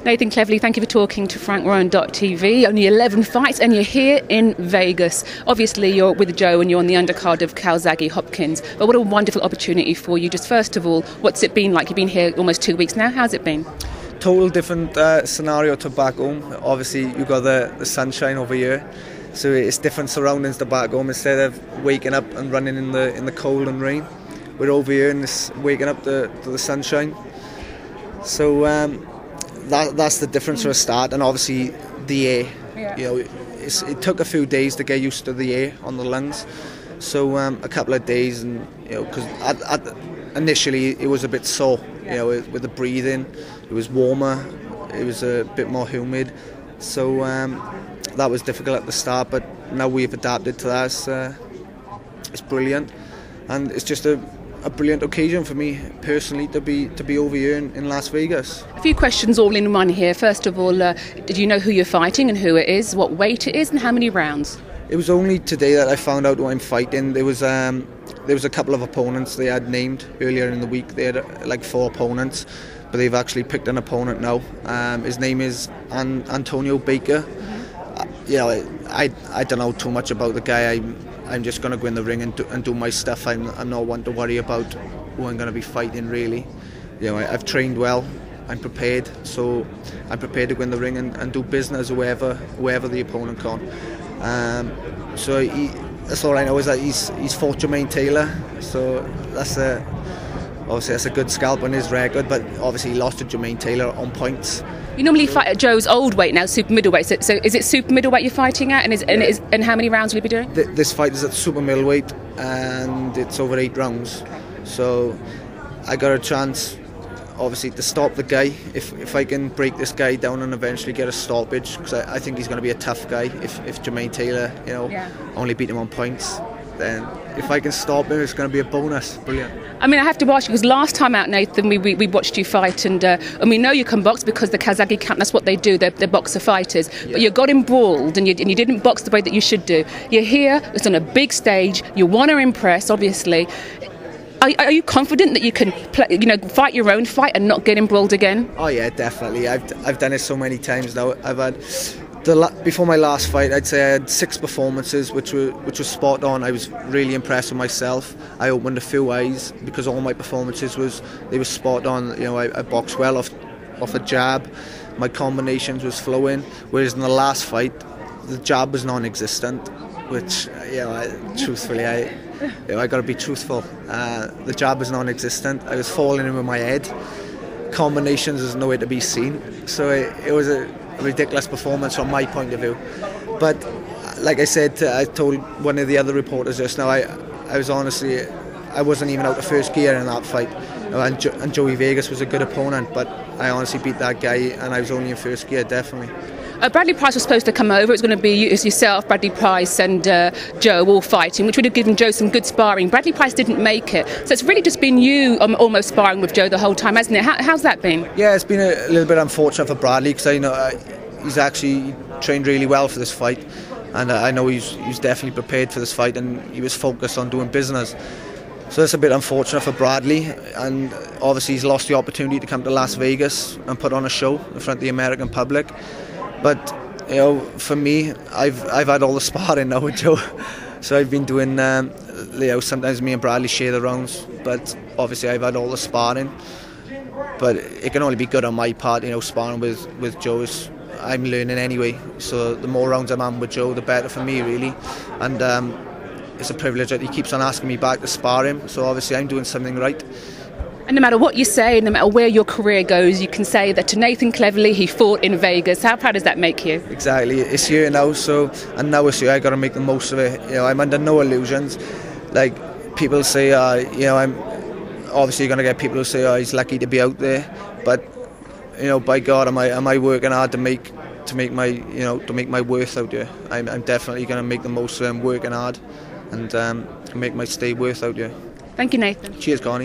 Nathan Cleverly, thank you for talking to FrankRyan.tv. Only 11 fights and you're here in Vegas. Obviously you're with Joe and you're on the undercard of Calzaghe Hopkins, but what a wonderful opportunity for you. Just first of all, what's it been like? You've been here almost 2 weeks now. How's it been? Total different scenario to back home. Obviously you've got the sunshine over here, so it's different surroundings to back home. Instead of waking up and running in the cold and rain, we're over here and it's waking up to the sunshine. So that's the difference for a start, and obviously the air. Yeah. You know, it took a few days to get used to the air on the lungs. So a couple of days, and because initially it was a bit sore. Yeah. With the breathing, it was warmer, it was a bit more humid. So that was difficult at the start, but now we've adapted to that. It's brilliant, and it's just a brilliant occasion for me personally to be over here in Las Vegas. A few questions all in one here. First of all, did you know who you're fighting and who it is, what weight it is, and how many rounds? It was only today that I found out who I'm fighting. There was a couple of opponents they had named earlier in the week. They had like 4 opponents, but they've actually picked an opponent now. His name is Antonio Baker. I don't know too much about the guy. I'm just going to go in the ring and do my stuff. I'm not one to worry about who I'm going to be fighting, really. I've trained well, I'm prepared, so I'm prepared to go in the ring and do business whoever the opponent can. So that's all I know, is that he's fought Jermaine Taylor, so obviously that's a good scalp on his record, but obviously he lost to Jermaine Taylor on points. You normally fight at Joe's old weight now, super middleweight. So is it super middleweight you're fighting at, and how many rounds will you be doing? This fight is at super middleweight, and it's over 8 rounds. So I got a chance, obviously, to stop the guy. If I can break this guy down and eventually get a stoppage, because I think he's going to be a tough guy. If Jermaine Taylor, only beat him on points, then if I can stop him, it's going to be a bonus. Brilliant. I mean, I have to ask you, because last time out, Nathan, we watched you fight, and we know you can box because the Calzaghe camp, that's what they do, they're boxer fighters. Yeah. But you got embrawled and you didn't box the way that you should do. You're here, it's on a big stage, you want to impress, obviously. Are you confident that you can fight your own fight and not get embrawled again? Oh yeah, definitely. I've done it so many times now. I've had before my last fight, I'd say I had 6 performances, which was spot on. I was really impressed with myself. I opened a few eyes because all my performances were spot on. I boxed well off a jab. My combinations was flowing. Whereas in the last fight, the jab was non-existent. Which truthfully, I got to be truthful. The jab was non-existent. I was falling in with my head. Combinations was nowhere to be seen. So it was a ridiculous performance from my point of view. But like I said, I told one of the other reporters just now, I was honestly, I wasn't even out of first gear in that fight. And Joey Vegas was a good opponent, but I honestly beat that guy and I was only in first gear, definitely. Bradley Price was supposed to come over. It was going to be yourself, Bradley Price and Joe all fighting, which would have given Joe some good sparring. Bradley Price didn't make it. So it's really just been you almost sparring with Joe the whole time, hasn't it? How's that been? Yeah, it's been a little bit unfortunate for Bradley, because I know he's actually trained really well for this fight, and I know he's definitely prepared for this fight, and he was focused on doing business. So it's a bit unfortunate for Bradley, and obviously he's lost the opportunity to come to Las Vegas and put on a show in front of the American public. But for me, I've had all the sparring now with Joe, so I've been doing. Sometimes me and Bradley share the rounds, but obviously I've had all the sparring. But it can only be good on my part, sparring with Joe. I'm learning anyway, so the more rounds I'm on with Joe, the better for me, really. And it's a privilege that he keeps on asking me back to spar him. So obviously I'm doing something right. And no matter what you say, no matter where your career goes, you can say that to Nathan Cleverly, he fought in Vegas. How proud does that make you? Exactly. It's here now, and now it's here. I got to make the most of it. I'm under no illusions. Like people say, I'm obviously going to get people who say, he's lucky to be out there. But by God, am I working hard to make my worth out there? I'm definitely going to make the most of it. I'm working hard and make my stay worth out there. Thank you, Nathan. Cheers, Connie.